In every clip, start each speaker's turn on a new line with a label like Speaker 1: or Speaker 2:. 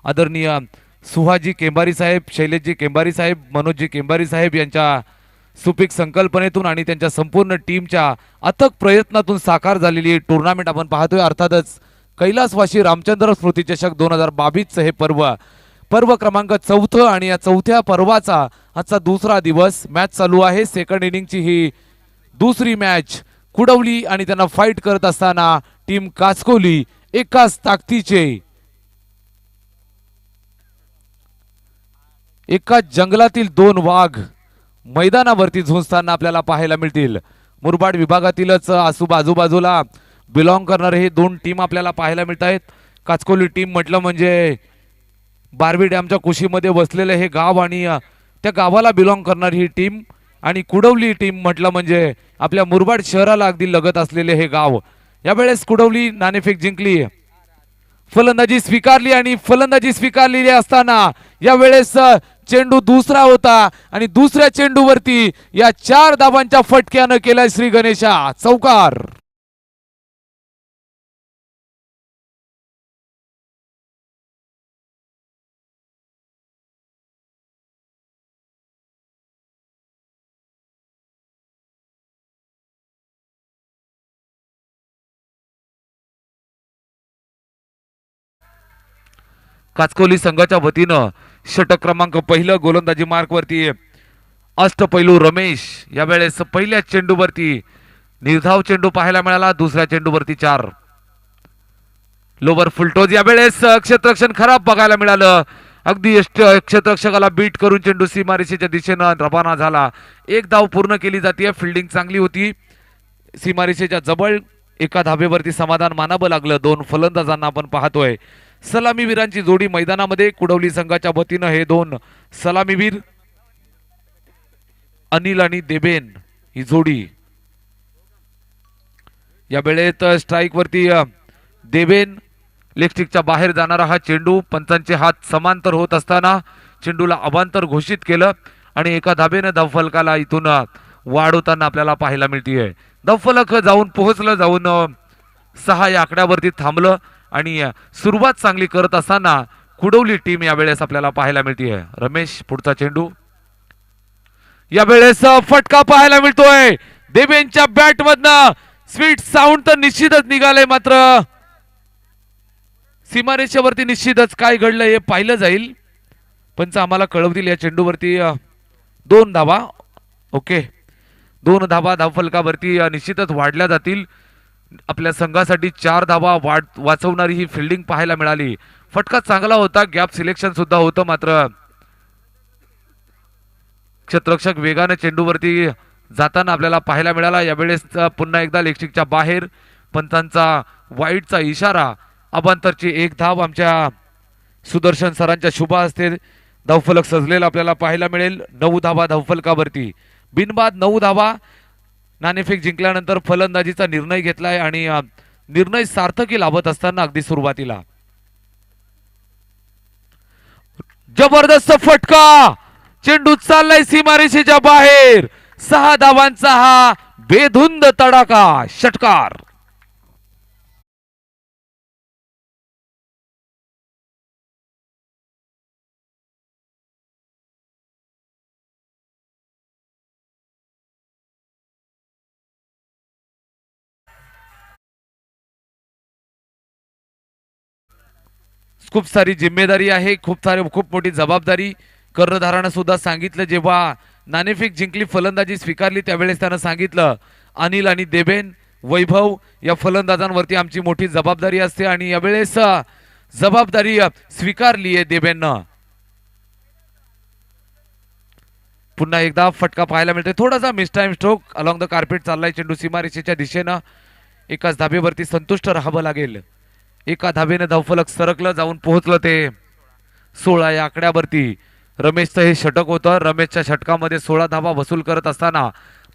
Speaker 1: आदरणीय सुहाजी केंबारी साहेब, शैलेशजी केंबारी साहेब, मनोजजी केंबारी साहेब यांच्या सुपीक संकल्पनेतून आणि त्यांच्या संपूर्ण टीमच्या अथक प्रयत्नातून साकार झालेली टुर्नामेंट आपण पाहतोय। अर्थातच कैलासवासी रामचंद्र स्मृती चषक 2022 हे पर्व क्रमांक 4 आणि या चौथ्या पर्वाचा आजचा दुसरा दिवस मॅच चालू आहे। सेकंड इनिंगची ही दुसरी मॅच कुडवली आणि त्यांना फाईट करत असताना टीम कासकोली एकाच ताकदीचे एकाच जंगलातील दोन वाघ मैदानावरती झुंजताना आपल्याला पाहायला मिळतील। मुरबाड विभागातीलच आजूबाजूला बिलॉंग करणारे हे दोन टीम आपल्याला पाहायला मिळत आहेत। काचकोली टीम म्हटलं म्हणजे बारवी डॅमच्या कुशीमध्ये वसलेले हे गाव आणि त्या गावाला बिलॉंग करणारी ही टीम आणि कुडवली टीम म्हटलं म्हणजे आपल्या मुरबाड शहराला अगदी लगत असलेले हे गाव। यावेळेस कुडवली नाणेफेक जिंकली, फलंदाजी स्वीकारली आणि फलंदाजी स्वीकारलेली असताना यावेळेस चेंडू दुसरा होता आणि दुसऱ्या चेंडूवरती या 4 धावांच्या फटक्यानं केलाय श्री गणेशा चौकार। काचकोली संघाच्या वतीनं षटक क्रमांक पहिलं गोलंदाजी मार्कवरती अष्टपैलू रमेश यावेळेस पहिल्या चेंडूवरती निर्धाव चेंडू पाहायला मिळाला, दुसऱ्या चेंडूवरती 4 लोवर फुलटोज। यावेळेस क्षेत्ररक्षण खराब बघायला मिळालं, अगदी क्षेत्ररक्षकाला बीट करून चेंडू सीमारेषेच्या दिशेनं रवाना झाला। एक धाव पूर्ण केली जाते, फिल्डिंग चांगली होती सीमारेषेच्या जवळ, एका धाबेवरती समाधान मानावं लागलं। दोन फलंदाजांना आपण पाहतोय, सलामीवीरांची जोडी मैदानामध्ये कुडवली संघाच्या वतीनं हे दोन सलामीवीर अनिल आणि देबेन ही जोडी। या वेळेत स्ट्राइक वरती देबेन लेगस्टिकच्या बाहेर जाणारा हा चेंडू, पंचांचे हात समांतर होत असताना चेंडूला अवांतर घोषित केलं आणि एका धाबेनं धावफलकाला इथून वाढ होताना आपल्याला पाहायला मिळतीये। धावफलक जाऊन पोहोचलं, जाऊन 6 या आकड्यावरती थांबलं आणि सुरुवात चांगली करत असताना कुडवली टीम यावेळेस आपल्याला पाहायला मिळतीये। रमेश पुढचा चेंडू, यावेळेस फटका पाहायला मिळतोय देवेंच्या बॅट मधनं। स्वीट साऊंड तर निश्चितच निघाले, मात्र सीमारेषेवरती निश्चितच काय घडलं हे पाहिलं जाईल, पंच आम्हाला कळवतील। या चेंडूवरती 2 धावा, ओके 2 धावा धावफलकावरती निश्चितच वाढल्या जातील। आपल्या संघासाठी 4 धावा वाचवणारी ही फिल्डिंग पाहायला मिळाली। फटका चांगला होता, गॅप सिलेक्शन सुद्धा होतं, मात्र क्षेत्ररक्षक वेगाने चेंडूवरती जाताना आपल्याला पाहायला मिळाला। यावेळेस पुन्हा एकदा लेगस्टिकच्या बाहेर, पंचांचा वाईडचा इशारा, अबांतरची 1 धाव आमच्या सुदर्शन सरांच्या शुभ हस्ते धावफलक सजलेला आपल्याला पाहायला मिळेल। 9 धावा धावफलकावरती, बिनबाद 9 धावा। नाणेफेक जिंकल्यानंतर फलंदाजीचा निर्णय घेतलाय आणि निर्णय सार्थकी लाभत असताना अगदी सुरुवातीला जबरदस्त फटका, चेंडू चाललाय सीमारेषेच्या बाहेर। 6 धावांचा हा बेधुंद तडाखा षटकार। खूप सारी जिम्मेदारी आहे, खूप मोठी जबाबदारी। कर्णधारानं सुद्धा सांगितलं, जेव्हा नाणेफेक जिंकली फलंदाजी स्वीकारली त्यावेळेस त्यानं सांगितलं, अनिल आणि देबेन, वैभव या फलंदाजांवरती आमची मोठी जबाबदारी असते आणि यावेळेस जबाबदारी स्वीकारली आहे देबेननं। पुन्हा एकदा फटका पाहायला मिळतोय, थोडासा मिसटाइम स्ट्रोक अलॉंग द कार्पेट चाललाय चेंडू सीमारेषेच्या दिशेनं। एकाच धाबेवरती संतुष्ट राहावं लागेल। एका धाबेने धावफलक सरकलं, जाऊन पोहोचलं ते 16 या आकड्यावरती। रमेशचं हे षटक होतं, रमेशच्या षटकामध्ये 16 धावा वसूल करत असताना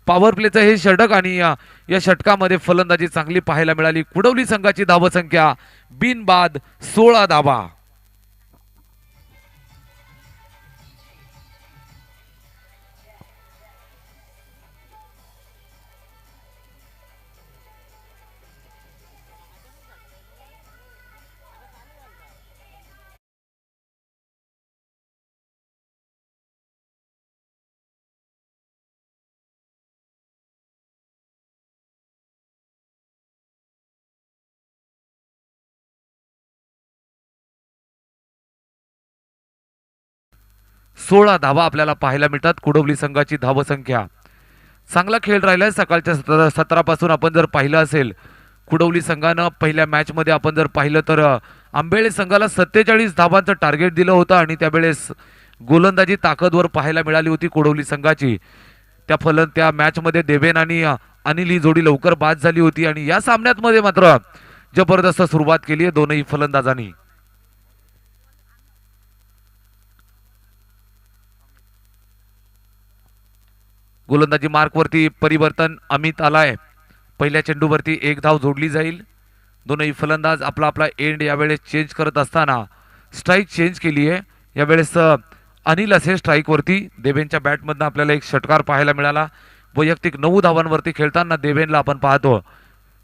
Speaker 1: पॉवर प्लेचं हे षटक आणि या षटकामध्ये फलंदाजी चांगली पाहायला मिळाली। कुडवली संघाची धावसंख्या बिनबाद 16 धावा। 16 धावा आपल्याला पाहायला मिळतात. कुडवली संघाची धावसंख्या चांगला खेळ राहिलाय सकाळच्या 17 पासून आपण जर पाहिलं असेल. कुडवली संघानं पहिल्या मॅच मध्ये आपण जर पाहिलं तर आंबेळे संघाला 47 धावांचं टार्गेट दिलं होतं आणि त्यावेळेस गोलंदाजी ताकदवर पाहायला मिळाली होती कुडवली संघाची. त्या मॅच मध्ये देवेन आणि अनिल ही जोडी लवकर बाद झाली होती आणि या सामन्यात मध्ये मात्र जबरदस्त सुरुवात केली आहे दोनही फलंदाजांनी. गोलंदाजी मार्कवरती परिवर्तन अमित आलाय. पहिल्या चेंडूवरती एक धाव जोडली जाईल. दोनही फलंदाज आपला आपला एंड यावेळेस चेंज करत असताना स्ट्राईक चेंज केली आहे. यावेळेस अनिल असे स्ट्राईक वरती. देवेनच्या बॅटमधनं आपल्याला एक षटकार पाहायला मिळाला. वैयक्तिक 9 धावांवरती खेळताना देवेनला आपण पाहतो.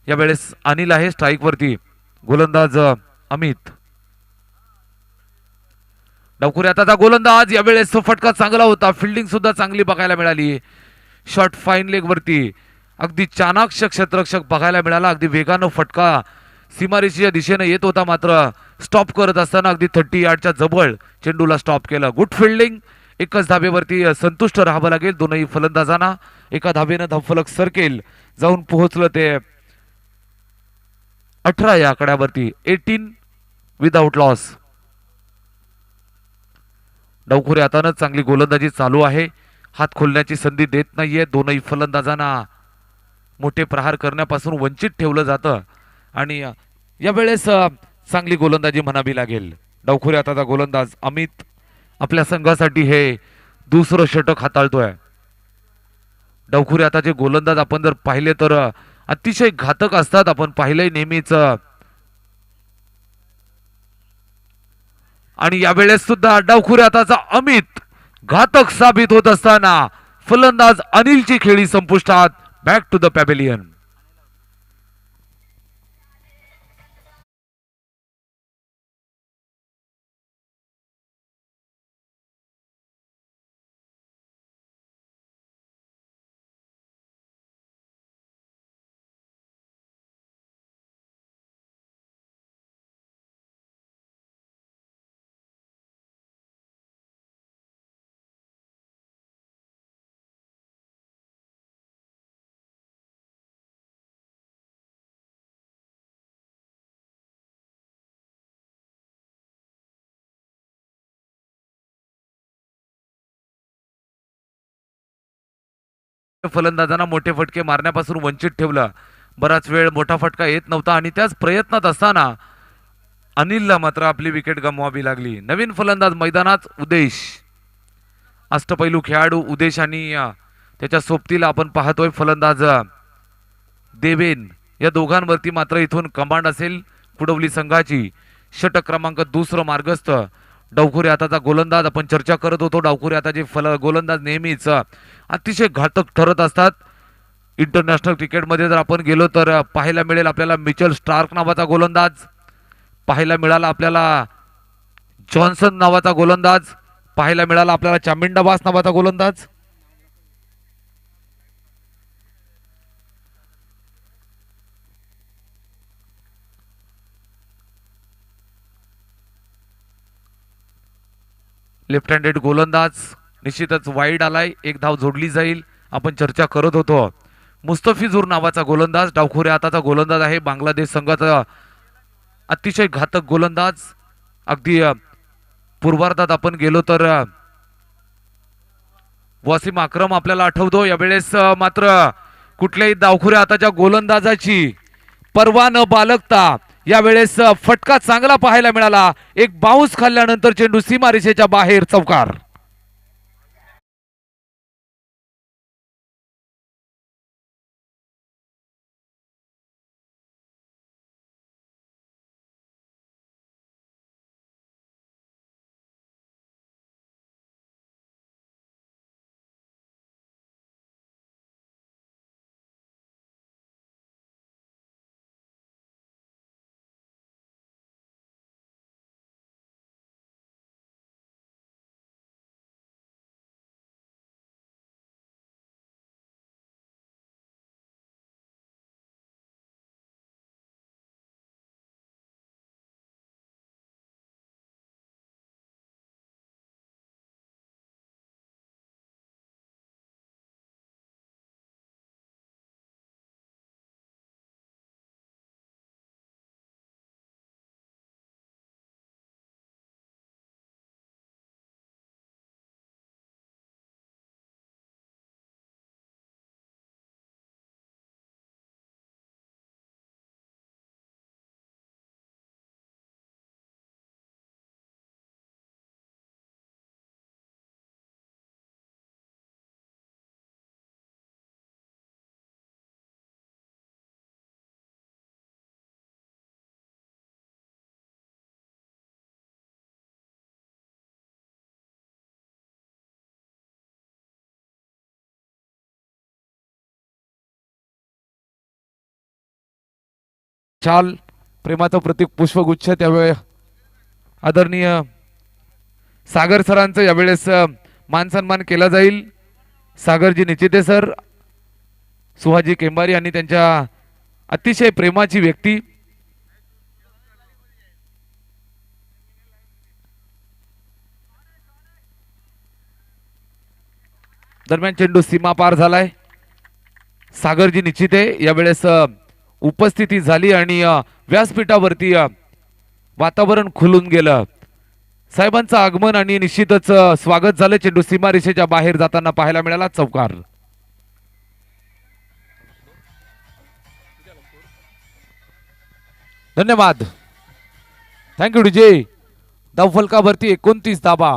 Speaker 1: यावेळेस अनिल आहे स्ट्राईक वरती. गोलंदाज अमित. डावखुरी हाताचा गोलंदाज. यावेळेस फटका चांगला होता. फिल्डिंग सुद्धा चांगली बघायला मिळाली. शॉट फाईन लेग वरती अगदी चाणाक्ष क्षेत्ररक्षक बघायला मिळाला. अगदी वेगानं फटका सीमारेषेच्या दिशेने येत होता मात्र स्टॉप करत असताना अगदी 30 यार्डच्या जवळ चेंडूला स्टॉप केलं. Good fielding. एकच धाबेवरती संतुष्ट राहावं लागेल दोनही फलंदाजांना. एका धाबेनं धावफलक सरकेल जाऊन पोहोचलं ते 18 या आकड्यावरती. 18 विदाउट लॉस. डावखुरी हातानं चांगली गोलंदाजी चालू आहे. हात खोलण्याची संधी देत नाहीये. दोनही फलंदाजांना मोठे प्रहार करण्यापासून वंचित ठेवलं जातं आणि यावेळेस चांगली गोलंदाजी म्हणावी लागेल. डावखुरी हाताचा गोलंदाज अमित आपल्या संघासाठी हे दुसरं षटक हाताळतोय. डावखुरी हाताचे गोलंदाज आपण जर पाहिले तर अतिशय घातक असतात. आपण पाहिलंय नेहमीच. आणि यावेळेस सुद्धा डावखुरी हाताचा अमित घातक साबित होत असताना फलंदाज अनिलची खेळी संपुष्टात. Back to the pavilion. फलंदाजांना मोठे फटके मारण्यापासून वंचित ठेवलं. बराच वेळ मोठा फटका येत नव्हता आणि त्याच प्रयत्नात असताना अनिलला मात्र आपली विकेट गमवावी लागली. नवीन फलंदाज मैदानात उदेश. अष्टपैलू खेळाडू उदेश आणि त्याच्या सोबतीला आपण पाहतोय फलंदाज देवेन. या दोघांवरती मात्र इथून कमांड असेल कुडवली संघाची. षटक क्रमांक दुसरं मार्गस्थ डावखुरी हाताचा गोलंदाज. आपण चर्चा करत होतो डावखुरी हाताचे गोलंदाज नेहमीच अतिशय घातक ठरत असतात. इंटरनॅशनल क्रिकेटमध्ये जर आपण गेलो तर पाहायला मिळेल आपल्याला मिचेल स्टार्क नावाचा गोलंदाज पाहायला मिळाला. आपल्याला जॉन्सन नावाचा गोलंदाज पाहायला मिळाला. आपल्याला चामिंडाबास नावाचा गोलंदाज. लेफ्ट हँडेड गोलंदाज निश्चितच वाईड आलाय. एक धाव जोडली जाईल. आपण चर्चा करत होतो मुस्तफिजूर नावाचा गोलंदाज डावखुऱ्या हाताचा गोलंदाज आहे. बांगलादेश संघाचा अतिशय घातक गोलंदाज. अगदी पूर्वार्धात आपण गेलो तर वसीम अक्रम आपल्याला आठवतो. यावेळेस मात्र कुठल्याही डावखुऱ्या हाताच्या गोलंदाजाची पर्वा न बाळगता यावेळेस फटका चांगला पाहायला मिळाला. एक बाउन्स खाल्ल्यानंतर चेंडू सीमारेषेच्या बाहेर चौकार. छाल प्रेमाचं प्रतीक पुष्पगुच्छ त्यावेळे आदरणीय सागर सरांचं यावेळेस मान सन्मान केला जाईल. सागरजी निचिते सर, सुहाजी केंबारी आणि त्यांच्या अतिशय प्रेमाची व्यक्ती. दरम्यान चेंडू सीमा पार झालाय. सागरजी निश्चिते यावेळेस उपस्थिती झाली आणि व्यासपीठावरती वातावरण खुलून गेलं. साहेबांचं आगमन आणि निश्चितच स्वागत झालं. चेंडू सीमा रेषेच्या बाहेर जाताना पाहायला मिळाला. चौकार. धन्यवाद. Thank you DJ. धावफलकावरती 29 धाबा,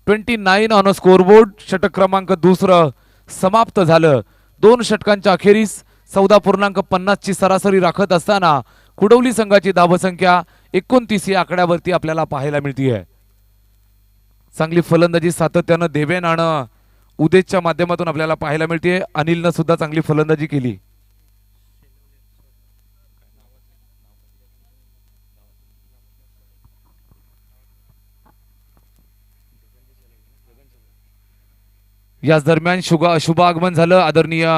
Speaker 1: 29 ऑन स्कोरबोर्ड. षटक क्रमांक दुसरं समाप्त झालं. 2 षटकांच्या अखेरीस 14.50 ची सरासरी राखत असताना कुडवली संघाची धावसंख्या 29 या आकड्यावरती आपल्याला पाहायला मिळतीये. चांगली फलंदाजी सातत्यानं देवेन आणि उदेशच्या माध्यमातून आपल्याला पाहायला मिळते. अनिलनं सुद्धा चांगली फलंदाजी केली. याच दरम्यान शुभ आगमन झालं. आदरणीय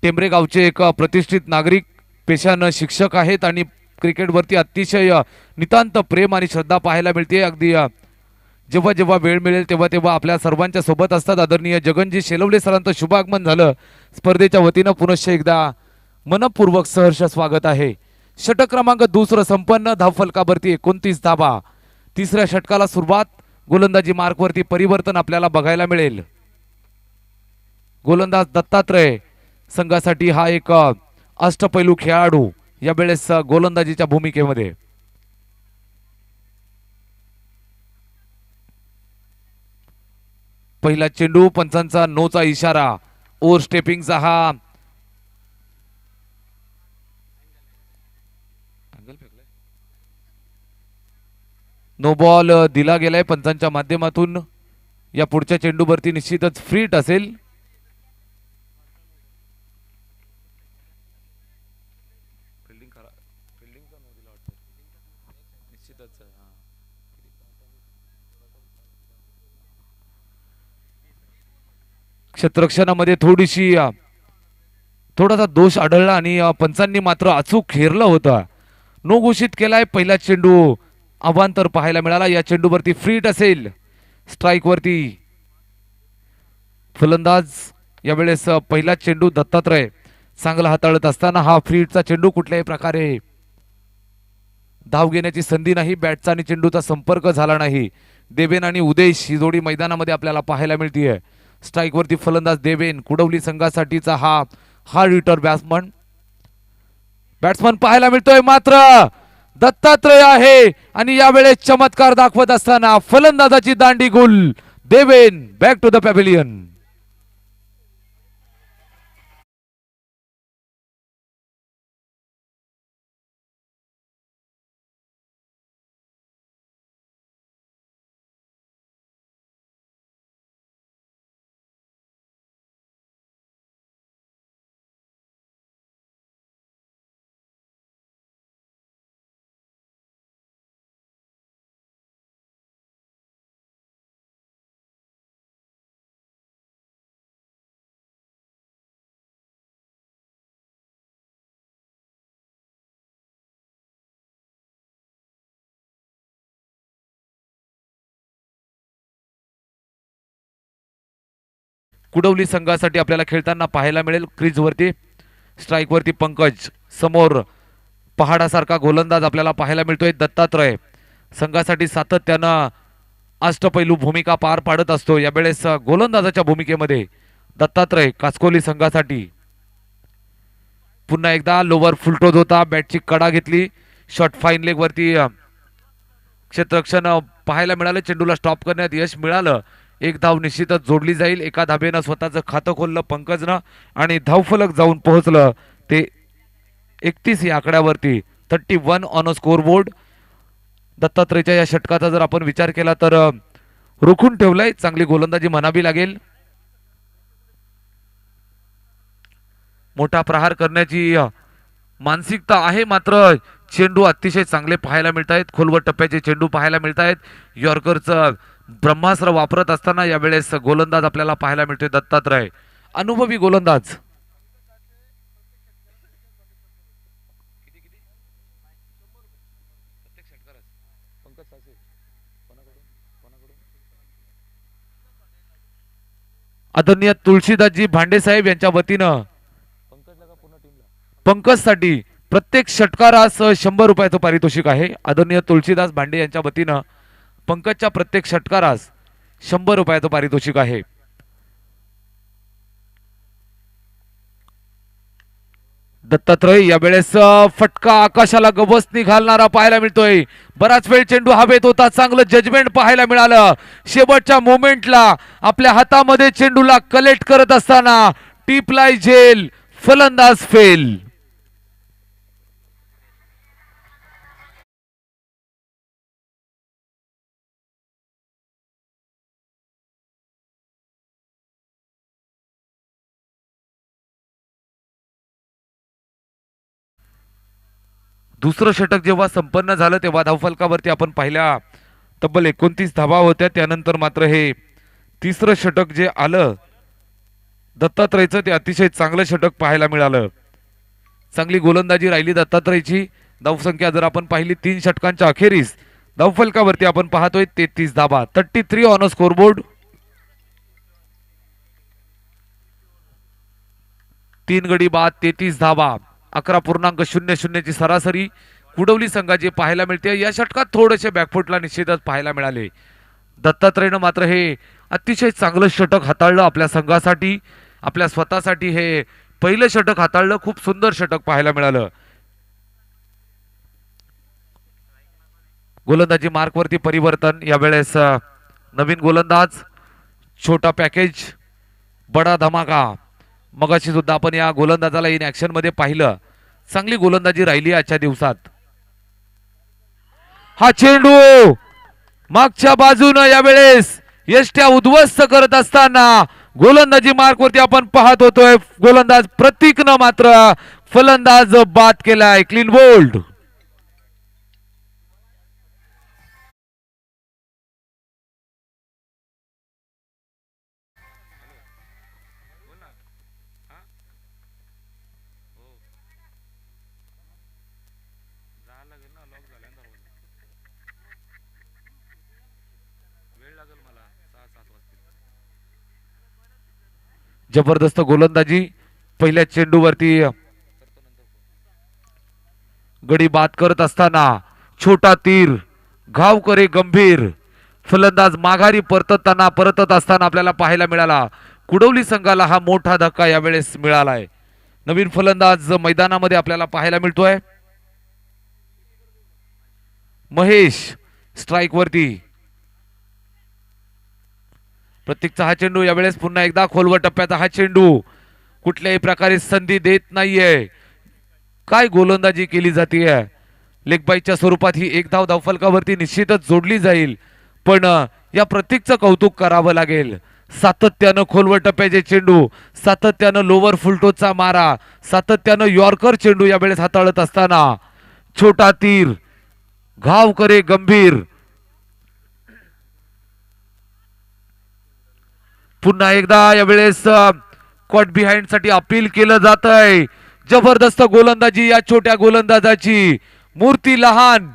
Speaker 1: टेंबरे गावचे एक प्रतिष्ठित नागरिक, पेशानं शिक्षक आहेत आणि क्रिकेटवरती अतिशय नितांत प्रेम आणि श्रद्धा पाहायला मिळते. अगदी जेव्हा जेव्हा वेळ मिळेल तेव्हा तेव्हा आपल्या सर्वांच्या सोबत असतात. आदरणीय जगनजी शेलवले सरांचं शुभ आगमन झालं. स्पर्धेच्या वतीनं पुनश्च एकदा मनपूर्वक सहर्ष स्वागत आहे. षटक क्रमांक दुसरं संपन्न. धावफलकावरती 29 धाबा. तिसऱ्या षटकाला सुरुवात. गोलंदाजी मार्कवरती परिवर्तन आपल्याला बघायला मिळेल. गोलंदाज दत्तात्रय संघासाठी हा एक अष्टपैलू खेळाडू यावेळेस गोलंदाजीच्या भूमिकेमध्ये. पहिला चेंडू, पंचांचा नोचा इशारा. ओव्हर स्टेपिंगचा हा नो बॉल दिला गेलाय पंचांच्या माध्यमातून. या पुढच्या चेंडूवरती निश्चितच फ्रीट असेल. क्षेत्ररक्षणामध्ये थोडासा दोष आढळला आणि पंचांनी मात्र अचूक हेरलं होतं. नो घोषित केलाय. पहिला चेंडू अवांतर पाहायला मिळाला. या चेंडूवरती फ्रीट असेल. स्ट्राइक वरती फलंदाज यावेळेस पहिला चेंडू दत्तात्रय चांगला हाताळत असताना हा फ्रीटचा चेंडू कुठल्याही प्रकारे धाव घेण्याची संधी नाही. बॅटचा आणि चेंडूचा संपर्क झाला नाही. देवेन आणि उदेश ही जोडी मैदानामध्ये आपल्याला पाहायला मिळतीये. स्ट्राइक वरती फलंदाज देवेन. कुडवली संघासाठीचा हा हार्ड हिटर बॅट्समन पाहायला मिळतोय. मात्र दत्तात्रय आहे आणि यावेळेस चमत्कार दाखवत असताना फलंदाजाची दांडी गुल. देवेन बॅक टू द पॅव्हिलियन. कुडवली संघासाठी आपल्याला खेळताना पाहायला मिळेल. क्रीजवरती स्ट्राइकवरती पंकज, समोर पहाडासारखा गोलंदाज आपल्याला पाहायला मिळतोय दत्तात्रय. संघासाठी सातत्यानं अष्टपैलू भूमिका पार पाडत असतो. यावेळेस गोलंदाजाच्या भूमिकेमध्ये दत्तात्रय कास्कोली संघासाठी. पुन्हा एकदा लोवर फुलटोज होता. बॅटची कडा घेतली. शॉट फाईन लेग वरती क्षेत्ररक्षण पाहायला मिळालं. चेंडूला स्टॉप करण्यात यश मिळालं. एक धाव निश्चितच जोडली जाईल. एका धाबेनं स्वतःचं खातं खोललं पंकजनं आणि धावफलक जाऊन पोहोचलं ते 31 या आकड्यावरती. 31 ऑन अ स्कोरबोर्ड. दत्तात्रयच्या या षटकाचा जर आपण विचार केला तर रोखून ठेवलाय. चांगली गोलंदाजी म्हणावी लागेल. मोठा प्रहार करण्याची मानसिकता आहे, मात्र चेंडू अतिशय चांगले पाहायला मिळत आहेत, खोलवर टप्प्याचे चेंडू पाहायला मिळत आहेत. यॉर्करचं ब्रह्मास्त्र वापरत असताना यावेळेस गोलंदाज आपल्याला पाहायला मिळतोय दत्तात्रय, अनुभवी गोलंदाज. आदरणीय तुळशीदासजी भांडेसाहेब यांच्या वतीनं पंकजसाठी प्रत्येक षटकारास 100 रुपयाचं पारितोषिक आहे. आदरणीय तुळशीदास भांडे यांच्या वतीनं पंकजच्या प्रत्येक षटकारास 100 रुपयाचं पारितोषिक आहे. दत्तात्रय यावेळेस फटका आकाशाला गवसणी घालणारा पाहायला मिळतोय. बराच वेळ चेंडू हवेत होता, चांगलं जजमेंट पाहायला मिळालं. शेवटच्या मोमेंटला आपल्या हातामध्ये चेंडूला कलेक्ट करत असताना टिपलाय झेल, फलंदाज फेल. दुसरं षटक जेव्हा संपन्न झालं तेव्हा धावफलकावरती आपण पाहिल्या तब्बल 29 धावा होत्या. त्यानंतर मात्र हे तिसरं षटक जे आलं दत्तात्रयचं ते अतिशय चांगलं षटक पाहायला मिळालं. चांगली गोलंदाजी राहिली दत्तात्रयची. धावसंख्या जर आपण पाहिली 3 षटकांच्या अखेरीस धावफलकावरती आपण पाहतोय 33 धावा, 33 ऑन अ स्कोरबोर्ड. 3 गडी बाद 33 धावा, 11.00 ची सरासरी कुडवली संघाची पाहायला मिळते. या षटकात थोडेसे बॅकफुटला निश्चितच पाहायला मिळाले. दत्तात्रयनं मात्र हे अतिशय चांगलं षटक हाताळलं आपल्या संघासाठी, आपल्या स्वतःसाठी हे पहिलं षटक हाताळलं. खूप सुंदर षटक पाहायला मिळालं. गोलंदाजी मार्कवरती परिवर्तन. यावेळेस नवीन गोलंदाज, छोटा पॅकेज, बडा धमाका. मगाशी सुद्धा आपण या गोलंदाजाला इन ऍक्शन मध्ये पाहिलं. चांगली गोलंदाजी राहिली आजच्या दिवसात. हा चेंडू मागच्या बाजूनं यावेळेस यष्ट्या उद्ध्वस्त करत असताना गोलंदाजी मार्कवरती आपण पाहत होतोय. गोलंदाज प्रतीकनं मात्र फलंदाज बाद केलाय. Clean bowled. जबरदस्त गोलंदाजी. पहिल्या चेंडूवरती गडी बाद करत असताना छोटा तीर, घाव करे गंभीर. फलंदाज माघारी परतत असताना आपल्याला पाहायला मिळाला. कुडवली संघाला हा मोठा धक्का यावेळेस मिळालाय. नवीन फलंदाज मैदानामध्ये आपल्याला पाहायला मिळतोय. महेश स्ट्राइक वरती. प्रत्येकचा हा चेंडू यावेळेस पुन्हा एकदा खोलवर टप्प्याचा हा चेंडू कुठल्याही प्रकारे संधी देत नाहीये. काय गोलंदाजी केली जाते. लेगबाईच्या स्वरूपात ही एक धाव धावफलकावरती निश्चितच जोडली जाईल, पण या प्रत्येकचं कौतुक करावं लागेल. सातत्यानं खोलवर टप्प्याचे चेंडू, सातत्यानं लोवर फुलटोचा मारा, सातत्यानं यॉर्कर चेंडू यावेळेस हाताळत असताना छोटा तीर, घाव करे गंभीर. पुन्हा एकदा यावेळेस कॉट बिहाइंड साठी अपील केलं जात आहे. जबरदस्त गोलंदाजी या छोट्या गोलंदाजाची. मूर्ती लहान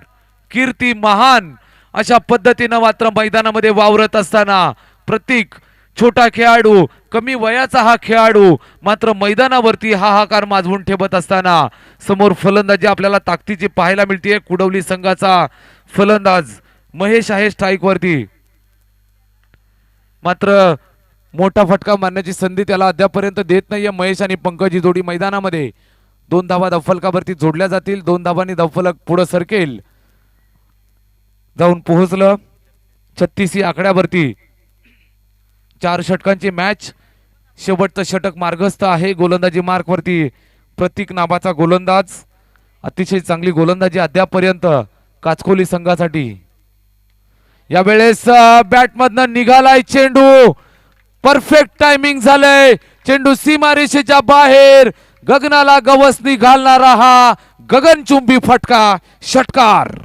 Speaker 1: कीर्ती महान अशा पद्धतीनं मात्र मैदानामध्ये वावरत असताना प्रतीक छोटा खेळाडू, कमी वयाचा हा खेळाडू मात्र मैदानावरती हाहाकार माजवून ठेवत असताना समोर फलंदाजी आपल्याला ताकदीची पाहायला मिळते. कुडवली संघाचा फलंदाज महेश आहे स्ट्राइक वरती. मात्र मोठा फटका मारण्याची संधी त्याला अद्यापर्यंत देत नाहीये. महेश आणि पंकजी जोडी मैदानामध्ये 2 धावा धावफलकावरती जोडल्या जातील. 2 धावांनी धावफलक पुढे सरकेल. जाऊन पोहोचलं 36 आकड्यावरती. 4 षटकांची मॅच. शेवटचं षटक मार्गस्थ आहे. गोलंदाजी मार्कवरती प्रतीक नावाचा गोलंदाज. अतिशय चांगली गोलंदाजी अद्यापर्यंत काचकोली संघासाठी. यावेळेस बॅटमधनं निघालाय चेंडू. परफेक्ट टायमिंग झालंय. चेंडू सीमारेषेच्या बाहेर गगनाला गवसनी घालणारा हा गगनचुंबी फटका षटकार.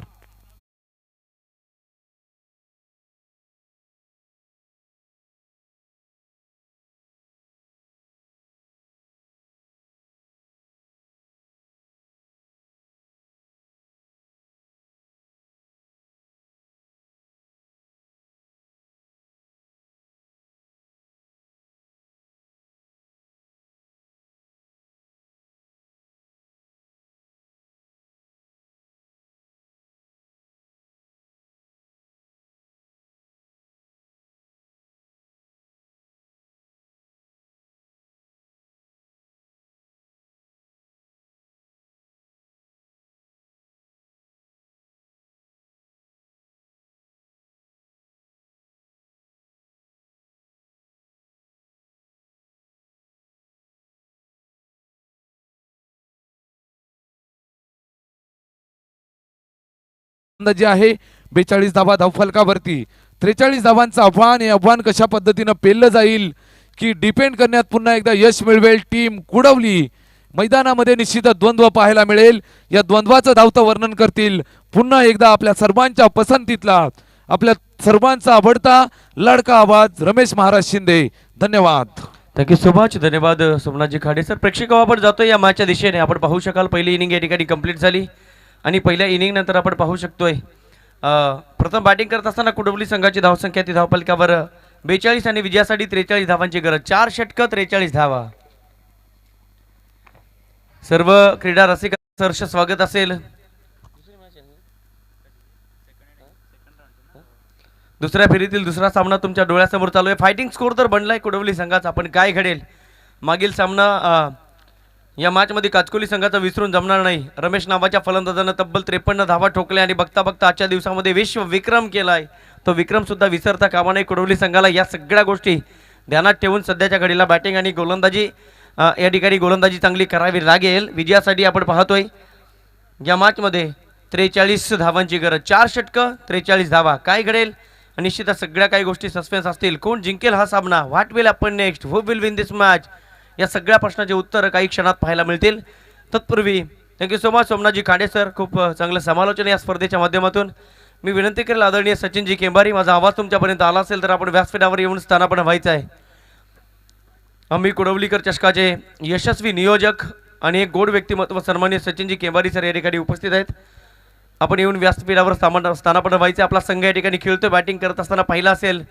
Speaker 1: जे आहे 42 धावा धावफलकावरती. 43 धावांचं आव्हान. हे आव्हान कशा पद्धतीनं पेललं जाईल की डिपेंड करण्यात पुन्हा एकदा यश मिळवेल टीम कुडवली. मैदानामध्ये निश्चितच द्वंद्व पाहायला मिळेल. या द्वंद्वाचं धावतं वर्णन करतील पुन्हा एकदा आपल्या सर्वांच्या पसंतीतला, आपल्या सर्वांचा आवडता लाडका आवाज रमेश महाराज शिंदे. धन्यवाद.
Speaker 2: Thank you so much. धन्यवाद सोमनाथजी खाडे सर. प्रेक्षक आपण जातोय या मॅचच्या दिशेने. आपण पाहू शकाल पहिली इनिंग या ठिकाणी कंप्लीट झाली आणि पहिल्या इनिंग नंतर आपण पाहू शकतोय प्रथम बॅटिंग करत असताना कुडवली संघाची धावसंख्या ती धावफलकावर 42 आणि विजयासाठी 43 धावांची गरज. 4 षटकं 43 धावा. सर्व क्रीडा रसिकांचं सहर्ष स्वागत असेल. दुसऱ्या फेरीतील दुसरा सामना तुमच्या डोळ्यासमोर चालू आहे. फायटिंग स्कोर तर बनलाय कुडवली संघाचा, पण काय घडेल मागील सामना या मॅचमध्ये काचकोली संघाचा विसरून जमणार नाही. रमेश नावाच्या फलंदाजानं तब्बल 53 धावा ठोकल्या आणि बघता बघता आजच्या दिवसामध्ये विश्व विक्रम केलाय. तो विक्रम सुद्धा विसरता कामा नये कुडवली संघाला. या सगळ्या गोष्टी ध्यानात ठेवून सध्याच्या घडीला बॅटिंग आणि गोलंदाजी या ठिकाणी गोलंदाजी चांगली करावी लागेल. विजयासाठी आपण पाहतोय या मॅचमध्ये 43 धावांची गरज. 4 षटकं 43 धावा. काय घडेल निश्चितच सगळ्या काही गोष्टी सस्पेन्स असतील. कोण जिंकेल हा सामना, what will happen next, who will win this match, या सगळ्या प्रश्नाचे उत्तर काही क्षणात पाहायला मिळतील. तत्पूर्वी thank you so much Somnathji Khade sir. खूप चांगलं समालोचन या स्पर्धेच्या माध्यमातून. मी विनंती करेल आदरणीय सचिनजी केंबारी, माझा आवाज तुमच्यापर्यंत आला असेल तर आपण व्यासपीठावर येऊन स्थानापन्न व्हायचं आहे. आम्ही कुडवलीकर चषकाचे यशस्वी नियोजक आणि एक गोड व्यक्तिमत्व सन्माननीय सचिनजी केंबारी सर या ठिकाणी उपस्थित आहेत. आपण येऊन व्यासपीठावर स्थानापन्न व्हायचे. आपला संघ या ठिकाणी खेळतोय. बॅटिंग करत असताना पाहिला असेल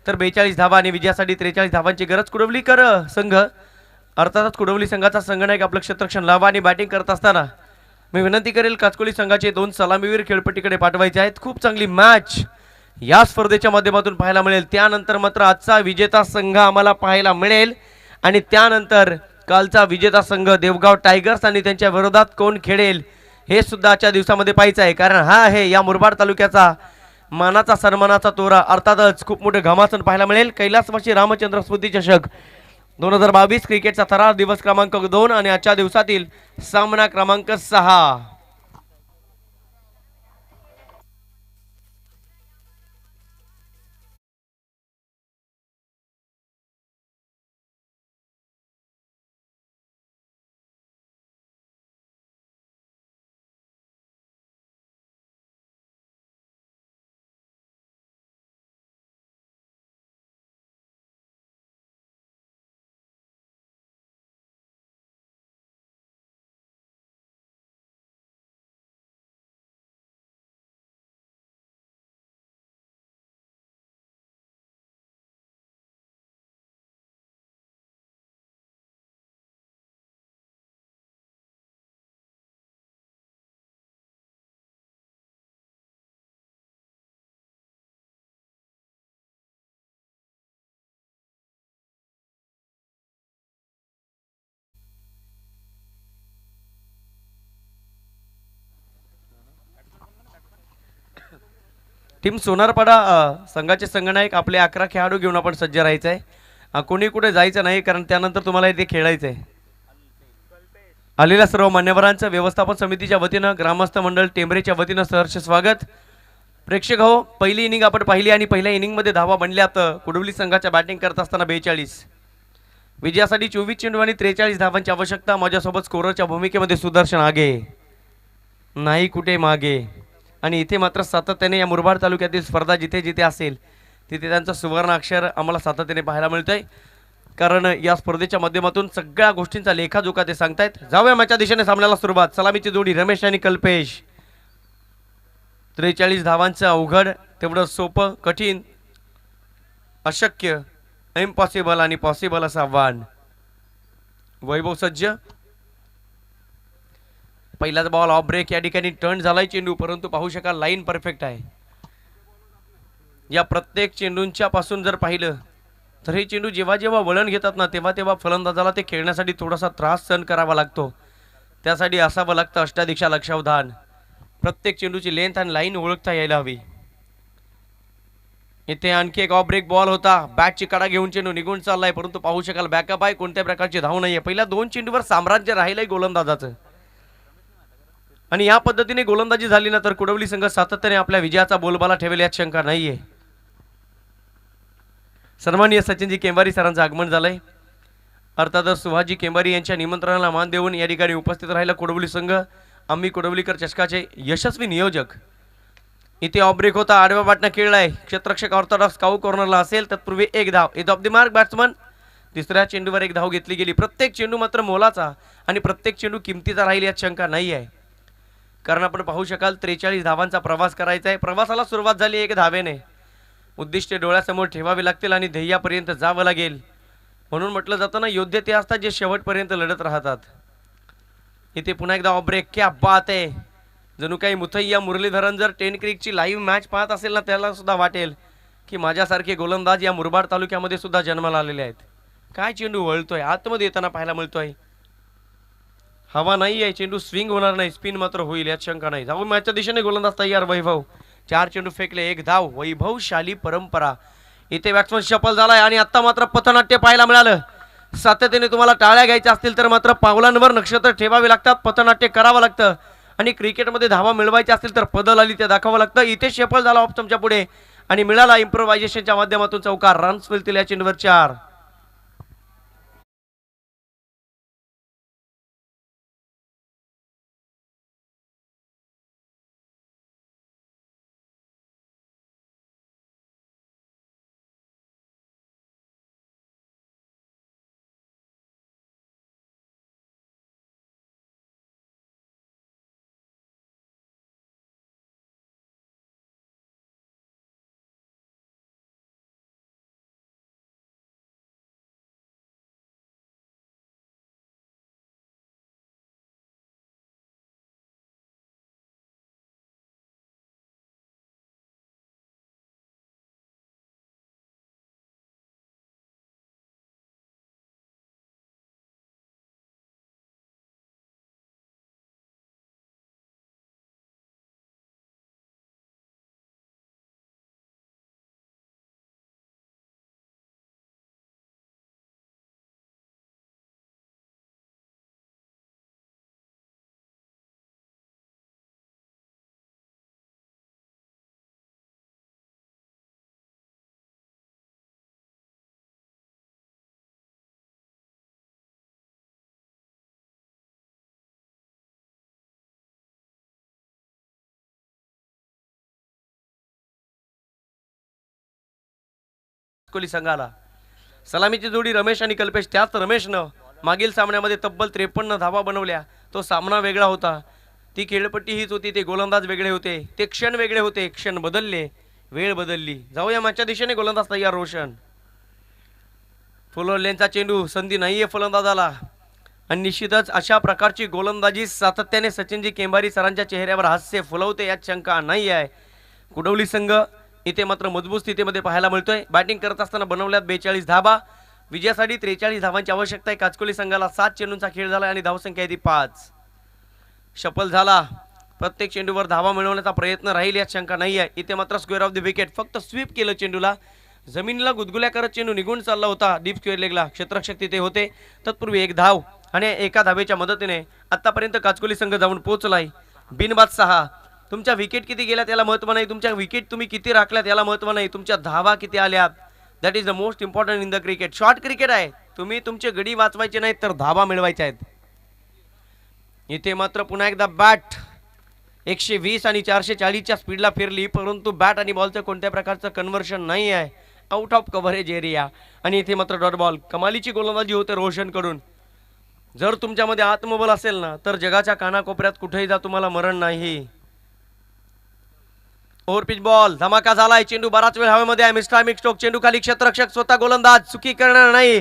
Speaker 2: तर 42 धावा आणि विजयासाठी 43 धावांची गरज. कुडवलीकर संघ अर्थातच कुडवली संघाचा संघनायक आपलं क्षेत्ररक्षण लावा आणि बॅटिंग करत असताना मी विनंती करेल काचकोली संघाचे 2 सलामीवीर खेळपट्टीकडे पाठवायचे आहेत. खूप चांगली मॅच या स्पर्धेच्या माध्यमातून पाहायला मिळेल. त्यानंतर मात्र आजचा विजेता संघ आम्हाला पाहायला मिळेल आणि त्यानंतर कालचा विजेता संघ देवगाव टायगर्स आणि त्यांच्या विरोधात कोण खेळेल हे सुद्धा आजच्या दिवसामध्ये पाहायचं आहे. कारण हा आहे या मुरबाड तालुक्याचा मानाचा सन्मानाचा तोरा. अर्थातच खूप मोठे घमासन पाहायला मिळेल. कैलासवासी रामचंद्र स्मृती चषक 2022 क्रिकेटचा थरार दिवस क्रमांक 2 आणि आजच्या दिवसातील सामना क्रमांक 6. टीम सोनारपाडा संघाचे संघनायक आपले 11 खेळाडू घेऊन आपण सज्ज राहायचं आहे. कोणी कुठे जायचं नाही कारण त्यानंतर तुम्हाला इथे खेळायचं आहे. आलेल्या सर्व मान्यवरांचं व्यवस्थापन समितीच्या वतीनं, ग्रामस्थ मंडळ टेंबरेच्या वतीनं सहर्ष स्वागत. प्रेक्षक हो, पहिली इनिंग आपण पाहिली आणि पहिल्या इनिंगमध्ये धावा बनल्यात कुडवली संघाच्या बॅटिंग करत असताना 42. विजयासाठी 24 चेंडू आणि 43 धावांची आवश्यकता. माझ्यासोबत स्कोररच्या भूमिकेमध्ये सुदर्शन आगे, नाही कुठे मागे. आणि इथे मात्र सातत्याने या मुरबाड तालुक्यातील स्पर्धा जिथे जिथे असेल तिथे त्यांचं सुवर्ण अक्षर आम्हाला सातत्याने पाहायला मिळतंय. कारण या स्पर्धेच्या माध्यमातून सगळ्या गोष्टींचा लेखाजोखा ते सांगतायत. जाऊया मॅचच्या दिशेने सामन्याला सुरुवात. सलामीची जोडी रमेश आणि कल्पेश. 43 धावांचं अवघड, तेवढं सोपं, कठीण, अशक्य, इम्पॉसिबल आणि पॉसिबल असं आव्हान. वैभव सज्ज. पहिलाच बॉल ऑफ ब्रेक, या ठिकाणी टर्न झालाय चेंडू, परंतु पाहू शकाल लाईन परफेक्ट आहे. या प्रत्येक चेंडूंच्या पासून जर पाहिलं तर हे चेंडू जेव्हा जेव्हा वळण घेतात ना तेव्हा तेव्हा फलंदाजाला ते खेळण्यासाठी थोडासा त्रास सहन करावा लागतो. त्यासाठी असावं लागतं अष्टादिशा लक्षावधान. प्रत्येक चेंडूची लेंथ आणि लाईन ओळखता यायला हवी. इथे आणखी एक ऑफ ब्रेक बॉल होता, बॅटची कडा घेऊन चेंडू निघून चाललाय, परंतु पाहू शकाल बॅकअप आहे, कोणत्या प्रकारची धाव नाहीये. पहिल्या 2 चेंडूवर साम्राज्य राहिलंय गोलंदाजाचं. आणि या पद्धतीने गोलंदाजी झाली ना तर कुडवली संघ सातत्याने आपल्या विजयाचा बोलबाला ठेवेल यात शंका नाहीये. सन्माननीय सचिनजी केंबारी सरांचं आगमन झालंय. अर्थातच सुहाजी केंबारी यांच्या निमंत्रणाला मान देऊन या ठिकाणी उपस्थित राहिला कुडवली संघ. आम्ही कुडवलीकर चषकाचे यशस्वी नियोजक. इथे ऑफ ब्रेक होता, आडव्या बाटना खेळलाय, क्षेत्ररक्षक ऑर्थोडॉक्स काऊ कॉर्नरला असेल तत्पूर्वी एक धाव. इथ ऑफ द मार्क बॅट्समन. तिसऱ्या चेंडूवर एक धाव घेतली गेली. प्रत्येक चेंडू मात्र मोलाचा आणि प्रत्येक चेंडू किमतीचा राहील यात शंका नाही आहे. कारण आपण पाहू शकाल 43 धावांचा प्रवास करायचा आहे. प्रवासाला सुरुवात झाली 1 धावेने. उद्दिष्टे डोळ्यासमोर ठेवावे लागतील आणि ध्येयापर्यंत जावं लागेल. म्हणून म्हटलं जातं ना, योद्धे ते असतात जे शेवटपर्यंत लढत राहतात. इथे पुन्हा एकदा ऑफ ब्रेक, क्या बात आहे. जणू काही मुथैया मुरलीधरन जर 10 क्रिकेटची लाईव्ह मॅच पाहत असेल ना त्याला सुद्धा वाटेल की माझ्यासारखे गोलंदाज या मुरबाड तालुक्यामध्ये सुद्धा जन्माला आलेले आहेत. काय चेंडू वळतोय, आतमध्ये येताना पाहायला मिळतोय. हवा नाही आहे, चेंडू स्विंग होणार नाही, स्पिन मात्र होईल यात शंका नाही. जाऊ मॅचच्या दिशेने गोलंदाज तयार. वैभव 4 चेंडू फेकले, 1 धाव. वैभवशाली परंपरा. इथे बॅट्समन शफल झालाय आणि आता मात्र पथनाट्य पाहायला मिळालं. सातत्याने तुम्हाला टाळ्या घ्यायच्या असतील तर मात्र पावलांवर नक्षत्र ठेवावे लागतात, पथनाट्य करावं लागतं. आणि क्रिकेटमध्ये धावा मिळवायच्या असतील तर पदल आली ते दाखवावं लागतं. इथे शफल झाला ऑफ स्टंपच्या पुढे आणि मिळाला इम्प्रोव्हायझेशनच्या माध्यमातून चौकार. रन्स मिळतील या चेंडूवर 4. कोहली संघाला सलामीची जोडी रमेश आणि कल्पेश. त्याच रमेशनं मागील सामन्यामध्ये तब्बल 53 धावा बनवल्या. तो सामना वेगळा होता, ती खेळपट्टी हीच होती, ते गोलंदाज वेगळे होते, ते क्षण वेगळे होते. क्षण बदलले, वेळ बदलली. जाऊया मॅचच्या दिशेने. गोलंदाज तयार रोशन. फुल लेनचा चेंडू, संधी नाहीये फलंदाजाला. आणि निश्चितच अशा प्रकारची गोलंदाजी सातत्याने सचिनजी केंबारी सरांच्या चेहऱ्यावर हास्य फुलवते यात शंका नाही आहे. कुडवली संघ इथे मात्र मजबूत स्थितीमध्ये पाहायला मिळतोय. बॅटिंग करत असताना बनवल्यात 42 धाबा. विजयासाठी 43 धावांची आवश्यकता आहे. काचकोली संघाला 7 चेंडूंचा खेळ झाला आणि धावसंख्या आहे ती 5. शफल झाला. प्रत्येक चेंडूवर धावा मिळवण्याचा प्रयत्न राहील यात शंका नाही आहे. इथे मात्र स्क्वेअर ऑफ द विकेट, फक्त स्वीप केलं चेंडूला. जमिनीला गुदगुल्या करत चेंडू निघून चालला होता डीप स्क्वेअर लेगला. क्षेत्ररक्षक तिथे होते. तत्पूर्वी 1 धाव आणि एका धावेच्या मदतीने आतापर्यंत काचकोली संघ जाऊन पोहोचलाय. बिनबाद 6. तुमच्या विकेट किती गेल्या त्याला महत्त्व नाही, तुमच्या विकेट तुम्ही किती राखल्यात याला महत्त्व नाही, तुमच्या धावा किती आल्यात. That is the most important in the cricket. Short cricket आहे, तुम्ही तुमचे गडी वाचवायचे नाहीत तर धाबा मिळवायचे आहेत. इथे मात्र पुन्हा एकदा बॅट 120 आणि 440च्या स्पीडला फिरली, परंतु बॅट आणि बॉलचं कोणत्या प्रकारचं कन्व्हर्शन नाही आहे. Out of coverage area. आणि इथे मात्र डॉट बॉल. कमालीची गोलंदाजी होते रोशनकडून. जर तुमच्यामध्ये आत्मबल असेल ना तर जगाच्या कानाकोपऱ्यात कुठेही जा, तुम्हाला मरण नाही. ओव्हर पिच बॉल, धमाका झालाय. चेंडू बराच वेळ हवेमध्ये आहे. मिस्टर मिक्स्टोक चेंडू खाली, क्षेत्ररक्षक स्वतः गोलंदाज चुकी करणार नाही.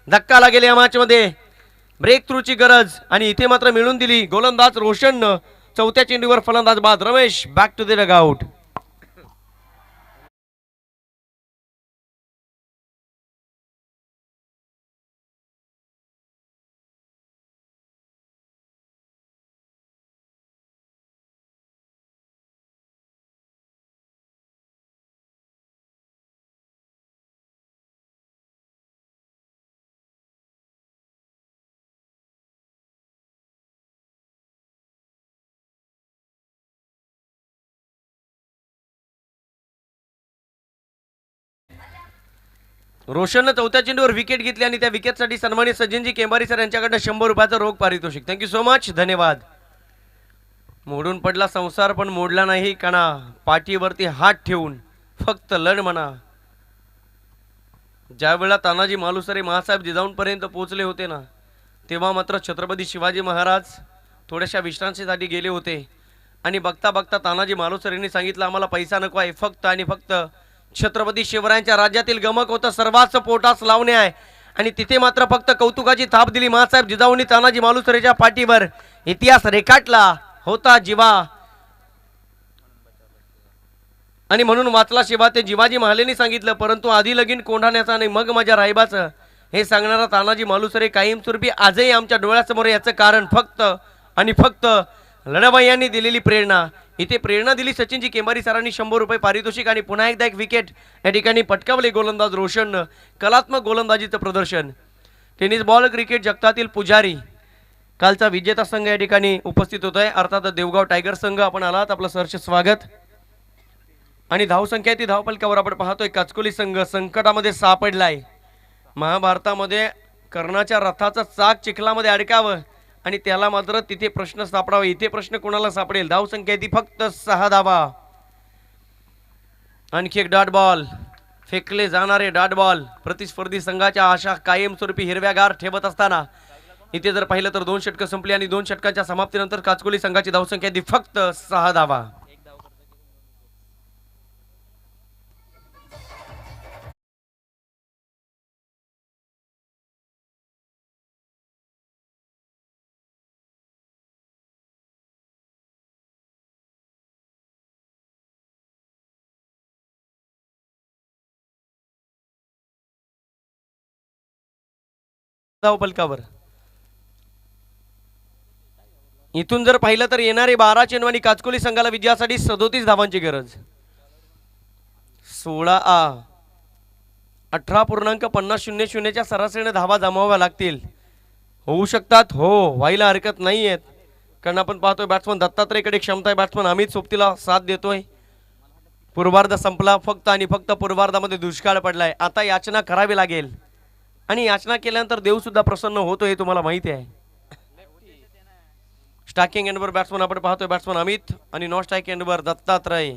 Speaker 2: धक्का लागेल या मॅच मध्ये. ब्रेक थ्रूची गरज आणि इथे मात्र मिळून दिली गोलंदाज रोशननं. चौथ्या चेंडूवर फलंदाज बाद. Ramesh back to the dugout. रोशननं चौथ्या चेंडूवर विकेट घेतली आणि त्या विकेटसाठी सन्मानित सज्जनजी केंबारी सर यांच्याकडनं 100 रुपयाचं रोख पारितोषिक. थँक्यू सो मच, धन्यवाद. मोडून पडला संसार पण मोडला नाही कणा. पाठीवरती हात ठेवून फक्त लढ म्हणा. ज्या वेळा तानाजी मालुसरे महासाहेब जिजाऊंपर्यंत पोहोचले होते ना, तेव्हा मात्र छत्रपती शिवाजी महाराज थोड्याशा विश्रांतीसाठी गेले होते. आणि बघता बघता तानाजी मालुसरेंनी सांगितलं, आम्हाला पैसा नको आहे, फक्त आणि फक्त छत्रपती शिवरायांच्या राज्यातील गमक होतं सर्वांचं पोटास लावणे आहे. आणि तिथे मात्र फक्त कौतुकाची थाप दिली महासाहेब जिजाऊंनी तानाजी मालुसरेच्या पाठीवर. इतिहास रेखाटला होता जीवा आणि म्हणून वाचला शिवा. ते जिवाजी महालेंनी सांगितलं, परंतु आधी लगीन कोंढाण्याचा आणि मग माझ्या रायबाचं हे सांगणारा तानाजी मालुसरे कायमस्वरूपी आजही आमच्या डोळ्यासमोर. याचं कारण फक्त आणि फक्त लढाबाई यांनी दिलेली प्रेरणा. इथे प्रेरणा दिली सचिनजी केंबारी सरांनी. 100 रुपये पारितोषिक आणि पुन्हा एकदा एक विकेट या ठिकाणी पटकावले गोलंदाज रोशननं. कलात्मक गोलंदाजीचं प्रदर्शन. टेनिस बॉल क्रिकेट जगतातील पुजारी कालचा विजेता संघ या ठिकाणी उपस्थित होत आहे, अर्थात देवगाव टायगर संघ. आपण आलात, आपलं सहर्ष स्वागत. आणि धावसंख्या ती धावपलकावर आपण पाहतोय काचकोली संघ संकटामध्ये सापडलाय. महाभारतामध्ये कर्णाच्या रथाचं चाक चिखलामध्ये अडकावं आणि त्याला मात्र तिथे प्रश्न सापडावा. इथे प्रश्न कोणाला सापडेल. धावसंख्या ती फक्त 6 धावा. आणखी एक डॉट बॉल. फेकले जाणारे डॉट बॉल प्रतिस्पर्धी संघाच्या आशा कायमस्वरूपी हिरव्यागार ठेवत असताना इथे जर पाहिलं तर 2 षटकं संपली आणि 2 षटकांच्या समाप्तीनंतर काचकोली संघाची धावसंख्या ती फक्त 6 धावा. धावपलकावर इथून जर पाहिलं तर येणारे 12 चेंडू आणि काचकोली संघाला विजयासाठी 37 धावांची गरज. 18.5000च्या सरासरीने धावा जमाव्या लागतील. होऊ शकतात, हो, व्हायला हरकत नाही आहेत. कारण आपण पाहतोय बॅट्समन दत्तात्रयकडे क्षमता आहे. बॅट्समन अमित सोबतीला साथ देतोय. पूर्वार्ध संपला, फक्त आणि फक्त पूर्वार्धामध्ये दुष्काळ पडलाय. आता याचना करावी लागेल आणि याचना केल्यानंतर देव सुद्धा प्रसन्न होतो हे तुम्हाला माहिती आहे. स्ट्रायकिंग एंडवर बॅट्समन आपण पाहतोय बॅट्समन अमित आणि नॉन स्ट्राइक एंडवर दत्तात्रय.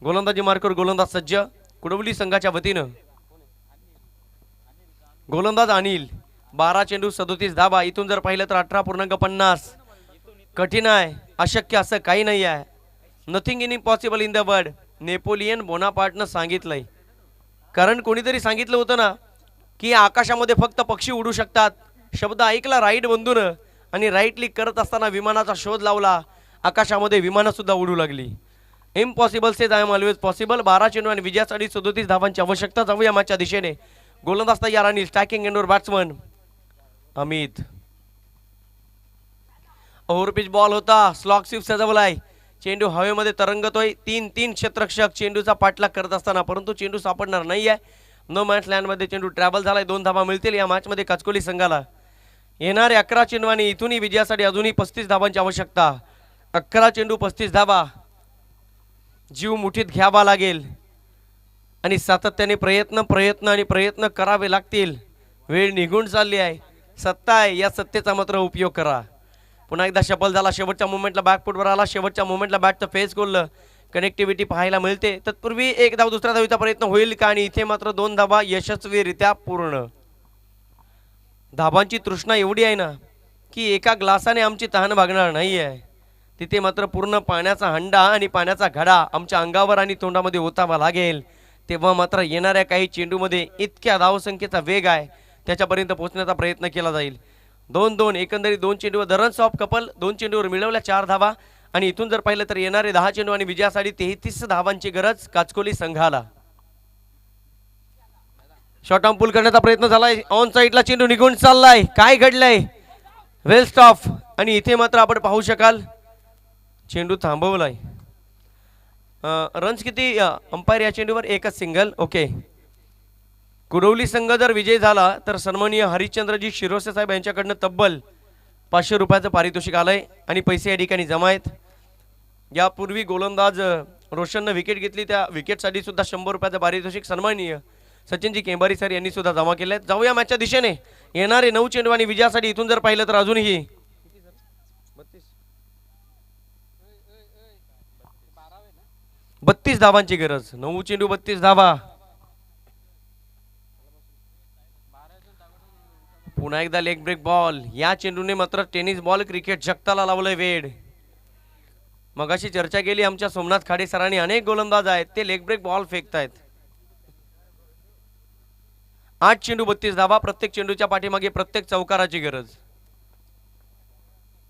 Speaker 2: गोलंदाजी मार्कर गोलंदाज सज्ज कुडवली संघाच्या वतीनं. गोलंदाज अनिल. 12 चेंडू 37 धावा. इथून जर पाहिलं तर 18.50. कठीण आहे, अशक्य असं काही नाही आहे. Nothing in impossible in the world Napoleon बोनापार्टनं सांगितलंय. कारण कोणीतरी सांगितलं होतं ना की आकाशामध्ये फक्त पक्षी उडू शकतात. शब्द ऐकला राईट बंधून आणि राईट क्लिक करत असताना विमानाचा शोध लावला. आकाशामध्ये विमानं सुद्धा उडू लागली. Impossible says I am always possible. 12 चेंडू आणि विजयासाठी 37 धावांची आवश्यकता. जाऊया मॅचच्या दिशेने. गोलंदाज तयार आणि स्ट्रायकिंग एंडवर batsman Amit. Over pitch ball होता. स्लॉग स्वीप सजवलाय. चेंडू हवेमध्ये तरंगतोय. 3 क्षेत्ररक्षक चेंडूचा पाठलाग करत असताना, परंतु चेंडू सापडणार नाही आहे. नो मॅच लँडमध्ये चेंडू ट्रॅव्हल झालाय. 2 धावा मिळतील या मॅचमध्ये काचकोली संघाला. येणारे 11 चेंडू आणि इथूनही विजयासाठी अजूनही 35 धावांची आवश्यकता. 11 चेंडू 35 धावा. जीव मुठीत घ्यावा लागेल आणि सातत्याने प्रयत्न करावे लागतील. वेळ निघून चालली आहे. सत्ता आहे, या सत्तेचा मात्र उपयोग करा. पुन्हा एकदा शफल झाला, शेवटच्या मोमेंटला बॅकफुटवर आला, शेवटच्या मोमेंटला बॅटचं फेस गोललं, कनेक्टिव्हिटी पाहायला मिळते. तत्पूर्वी एक धाव दुसऱ्या धावीचा प्रयत्न होईल का, आणि इथे मात्र 2 धावा यशस्वीरित्या पूर्ण. धाबांची तृष्णा एवढी आहे ना की एका ग्लासाने आमची तहान भागणार नाही आहे. तिथे मात्र पूर्ण पाण्याचा हंडा आणि पाण्याचा घडा आमच्या अंगावर आणि तोंडामध्ये ओतावा लागेल. तेव्हा मात्र येणाऱ्या काही चेंडूमध्ये इतक्या धावसंख्येचा वेग आहे त्याच्यापर्यंत पोहोचण्याचा प्रयत्न केला जाईल. 2-2 एकंदरीत 2 चेंडूवर द रन्स ऑफ कपल, 2 चेंडूवर मिळवल्या 4 धावा. आणि इथून जर पाहिलं तर येणारे 10 चेंडू आणि विजयासाठी 33 धावांची गरज काचकोली संघाला. शॉर्ट आर्म पुल करण्याचा प्रयत्न झालाय, ऑन साईडला चेंडू निघून चाललाय. काय घडलंय, वेल स्टॉफ. आणि इथे मात्र आपण पाहू शकाल चेंडू थांबवलाय. रन्स किती अंपायर या चेंडूवर? एकच सिंगल. ओके. कुडवली संघ जर विजय झाला तर सन्माननीय हरिश्चंद्रजी शिरोसे साहेब यांच्याकडनं तब्बल 500 रुपयाचं पारितोषिक आलंय आणि पैसे या ठिकाणी जमा आहेत. यापूर्वी गोलंदाज रोशननं विकेट घेतली, त्या विकेटसाठी सुद्धा 100 रुपयाचं पारितोषिक सन्माननीय सचिनजी केंबारी सर यांनी सुद्धा जमा केले आहेत. जाऊया मॅचच्या दिशेने. येणारे 9 चेंडू आणि विजयासाठी इथून जर पाहिलं तर अजूनही 32 धावांची गरज. 9 चेंडू 32 धावा. पुन्हा एकदा लेग ब्रेक बॉल. या चेंडूने मात्र टेनिस बॉल क्रिकेट जगताला लावलंय वेड. मगाशी चर्चा केली आमच्या सोमनाथ खाडे सरांनी, अनेक गोलंदाज आहेत ते लेग ब्रेक बॉल फेकतायत. 8 चेंडू 32 धावा. प्रत्येक चेंडूच्या पाठीमागे प्रत्येक चौकाराची गरज.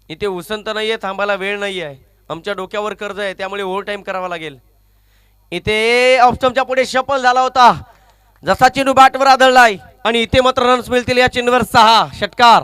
Speaker 2: इथे उसंत नाहीये, थांबायला वेळ नाही आहे. आमच्या डोक्यावर कर्ज आहे, त्यामुळे ओव्हर टाइम करावा लागेल. इथे ऑफस्टंपच्या पुढे शफल झाला होता, जसा चेंडू बॅटवर आदळलाय आणि इथे मात्र रन्स मिळतील. या चेंडूवर 6 षटकार.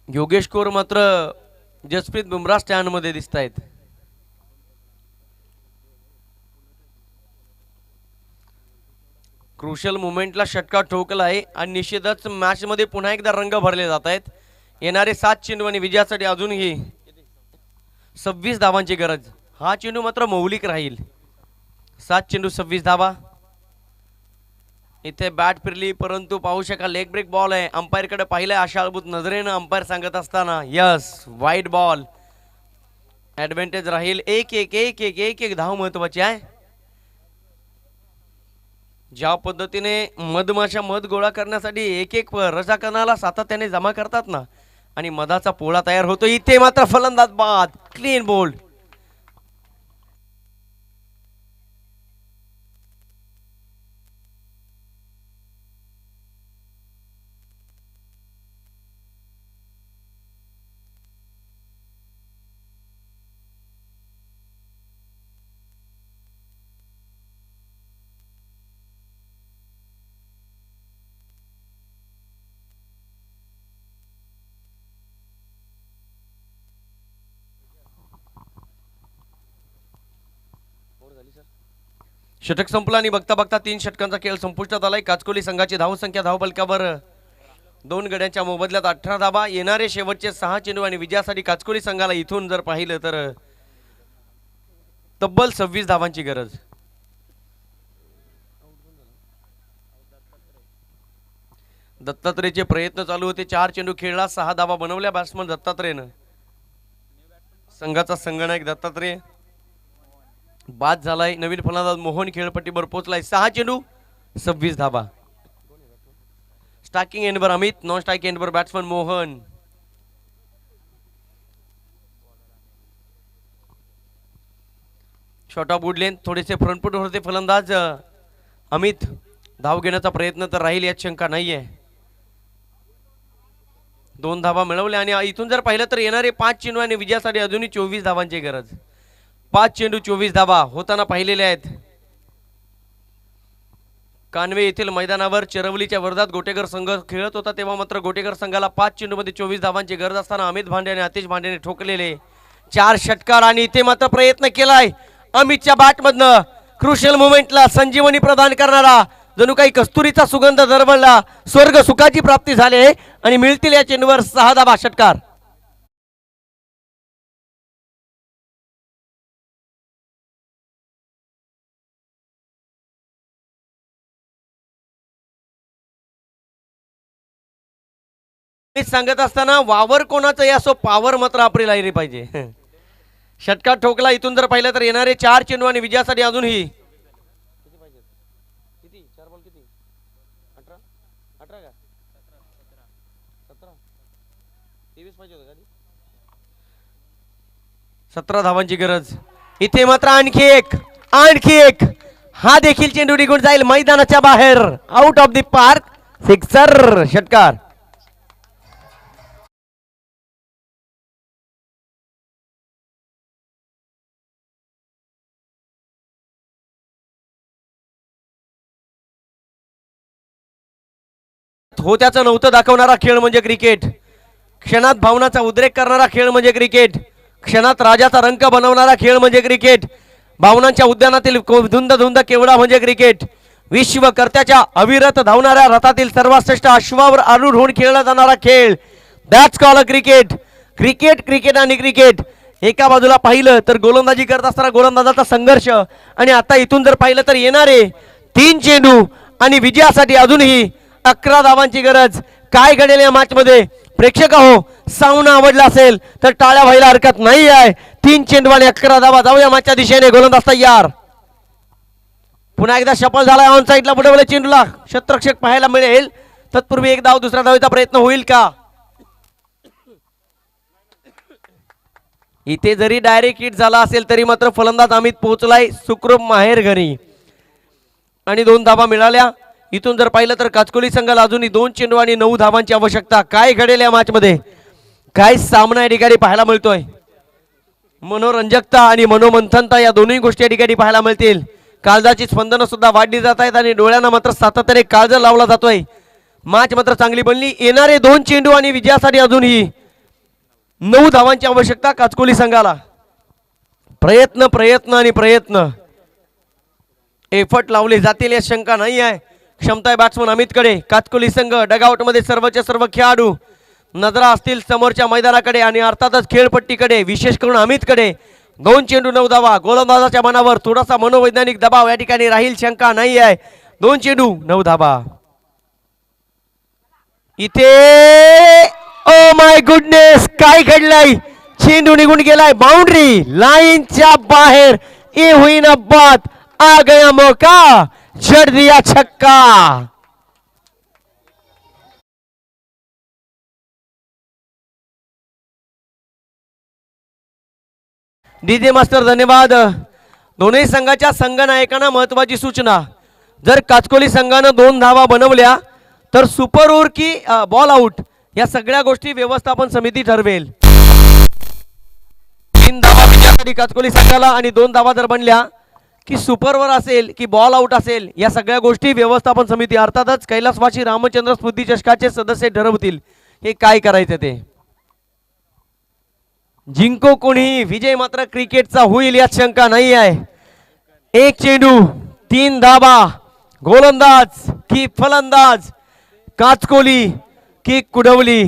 Speaker 2: योगेश कोर मात्र जसप्रीत बुमराह स्टँड मध्ये दिसत आहेत. क्रुशल मुमेंटला षटकार ठोकला आहे आणि निश्चितच मॅच मध्ये पुन्हा एकदा रंग भरले जात आहेत. येणारे 7 चेंडू आणि विजयासाठी अजूनही 26 धावांची गरज. हा चेंडू मात्र मौलिक राहील. 7 चेंडू 26 धावा. इथे बॅट फिरली परंतु पाहू शकाल लेग ब्रेक बॉल आहे. अंपायर कडे पाहिलंय आशाळभूत नजरेनं अंपायर सांगत असताना यस वाईड बॉल. ऍडव्हान्टेज राहील. एक एक धाव महत्वाची आहे. ज्या पद्धतीने मधमाशा मध गोळा करण्यासाठी एक रजाकणाला सातत्याने जमा करतात ना, आणि मधाचा पोळा तयार होतो. इथे मात्र फलंदाज बाद. Clean bowled. षटक संपला आणि बघता बघता 3 षटकांचा खेळ संपुष्टात आलाय. काचकोली संघाची धावसंख्या धावफलकावर 2 गड्यांच्या मोबदल्यात 18 धावा. येणारे शेवटचे 6 चेंडू आणि विजयासाठी काचकोली संघाला इथून जर पाहिलं तर तब्बल 26 धावांची गरज. दत्तात्रेयचे प्रयत्न चालू होते. 4 चेंडू खेळला, 6 धावा बनवल्या बॅट्समन दत्तात्रेयनं. संघाचा संगणक दत्तात्रेय बाद झालाय. नवीन फलंदाज मोहन खेळपट्टीवर पोहोचलाय. 6 चेंडू 26 धावा. स्ट्रायकिंग एंडवर अमित, नॉन स्ट्रायकिंग एंडवर batsman Mohan. Short of good length, थोडेसे फ्रंटफुट होते फलंदाज अमित. धाव घेण्याचा प्रयत्न तर राहील यात शंका नाहीये. 2 धावा मिळवल्या आणि इथून जर पाहिलं तर येणारे 5 चेंडू आणि विजयासाठी अजूनही 24 धावांची गरज. 5 चेंडू 24 धावा होताना पाहिलेले आहेत. कानवे येथील मैदानावर चिरवलीच्या विरोधात गोटेकर संघ खेळत होता तेव्हा मात्र गोटेकर संघाला 5 चेंडूमध्ये 24 धावांची गरज असताना अमित भांडे आणि आतिश भांडेने ठोकलेले 4 षटकार आणि इथे मात्र प्रयत्न केलाय अमितच्या बॅटमधनं क्रुशियल मोमेंटला संजीवनी प्रदान करणारा जणू काही कस्तुरीचा सुगंध दरवळला स्वर्ग सुखाची प्राप्ती झाली आणि मिळतील या चेंडूवर 6 धावा षटकार. मी सांगत असताना वावर कोणाचं या सो पावर मात्र आपली लायरी पाहिजे. षटकार ठोकला इथून जर पाहिलं तर येणारे 4 चेंडू आणि विजयासाठी अजूनही किती 4 बॉल किती 18 18 का 17 23 पाहिजे होतं का 17 धावांची गरज. इथे मात्र आणखी एक हा देखील चेंडू निघून जाईल मैदानाच्या बाहेर out of the park. Sixer षटकार. होत्याचं नव्हतं दाखवणारा खेळ म्हणजे क्रिकेट. क्षणात भावनाचा उद्रेक करणारा खेळ म्हणजे क्रिकेट. क्षणात राजाचा रंक बनवणारा खेळ म्हणजे क्रिकेट. भावनांच्या उद्यानातील धुंद धुंद केवढा म्हणजे क्रिकेट. विश्वकर्त्याच्या अविरत धावणाऱ्या रथातील सर्वश्रेष्ठ अश्वावर आरूढ होऊन खेळला जाणारा खेळ that's call a cricket. Cricket आणि क्रिकेट. एका बाजूला पाहिलं तर गोलंदाजी करत असताना गोलंदाजाचा संघर्ष आणि आता इथून जर पाहिलं तर येणारे 3 चेंडू आणि विजयासाठी अजूनही 11 धावांची गरज. काय घडेल या मॅच मध्ये प्रेक्षक हो सामना आवडला असेल तर टाळ्या व्हायला हरकत नाही आहे. 3 चेंडू आणि 11 धावा. जाऊया मॅचच्या दिशेने. गोलंदाज तयार. पुन्हा एकदा शपल झाला ऑन साईडला बुडवले चेंडूला क्षेत्ररक्षक पाहायला मिळेल. तत्पूर्वी एक धाव दुसऱ्या धावेचा प्रयत्न होईल का. इथे जरी डायरेक्ट हिट झाला असेल तरी मात्र फलंदाज अमित पोहोचलाय सुखरूप माहेर घरी आणि 2 धावा मिळाल्या. इथून जर पाहिलं तर काचकोली संघाला अजूनही 2 चेंडू आणि 9 धावांची आवश्यकता. काय घडेल या मॅच मध्ये काय सामना या ठिकाणी पाहायला मिळतोय. मनोरंजकता आणि मनोमंथनता या दोन्ही गोष्टी या ठिकाणी पाहायला मिळतील. काळजाची स्पंदनं सुद्धा वाढली जात आहेत आणि डोळ्यांना मात्र सातत्याने काळजा लावला जातोय. मॅच मात्र चांगली बनली. येणारे 2 चेंडू आणि विजयासाठी अजूनही 9 धावांची आवश्यकता काचकोली संघाला. प्रयत्न एफर्ट लावले जातील या शंका नाही आहे. क्षमता आहे बॅट्समन अमितकडे. काचकोली संघ डगआउट मध्ये सर्वच्या सर्व खेळाडू नजरा असतील समोरच्या मैदानाकडे आणि अर्थातच खेळपट्टीकडे विशेष करून अमितकडे. 2 चेंडू 9 धावा. गोलंदाजाच्या मनावर थोडासा मनोवैज्ञानिक दबाव या ठिकाणी राहील शंका नाही आहे. 2 चेंडू 9 धावा. इथे ओ माय गुडनेस काय घडलंय. चेंडू निघून गेलाय बाउंड्री लाईनच्या बाहेर. ये हुई ना बात आ गया मौका जड़ दिया छक्का. डीजे मास्टर धन्यवाद. दोन्ही संघाच्या संघनायकांना महत्वाची सूचना. जर काचकोली संघानं 2 धावा बनवल्या तर सुपर ओव्हर की बॉल आउट या सगळ्या गोष्टी व्यवस्थापन समिती ठरवेल. 3 धावा विजयासाठी काचकोली संघाला आणि 2 धावा जर बनल्या की सुपरवर असेल की बॉल आउट असेल या सगळ्या गोष्टी व्यवस्थापन समिती अर्थातच कैलासवासी रामचंद्र स्मृती चषकाचे सदस्य ठरवतील हे काय करायचं ते. जिंको कोणी विजय मात्र क्रिकेटचा होईल यात शंका नाही आहे. 1 चेंडू 3 धावा. गोलंदाज की फलंदाज काचकोली की कुडवली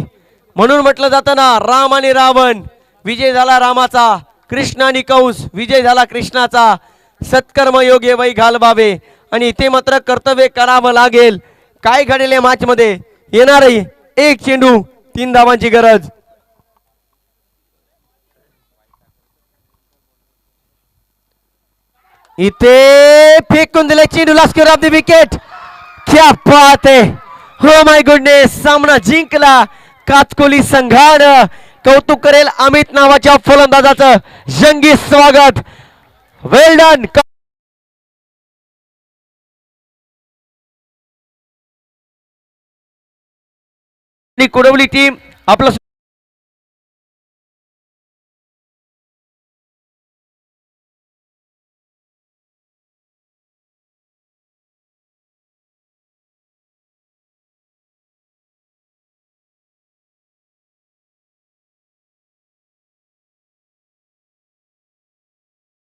Speaker 2: म्हणून म्हटलं जातं ना राम आणि रावण. विजय झाला रामाचा. कृष्ण आणि कंस विजय झाला कृष्णाचा. सत्कर्म योग्य वै घालवावे आणि इथे मात्र कर्तव्य करावं लागेल. काय घडेल या मॅच मध्ये. येणारही 1 चेंडू 3 धावांची गरज. इथे फेकून दिले चेंडूला स्क्वेअर ऑफ द विकेट. क्या बात है. हो माय गुडनेस. सामना जिंकला काचकोली संघानं. कौतुक करेल अमित नावाच्या फलंदाजाचं. जंगी स्वागत. वेल डन. कुडवली टीम आपलं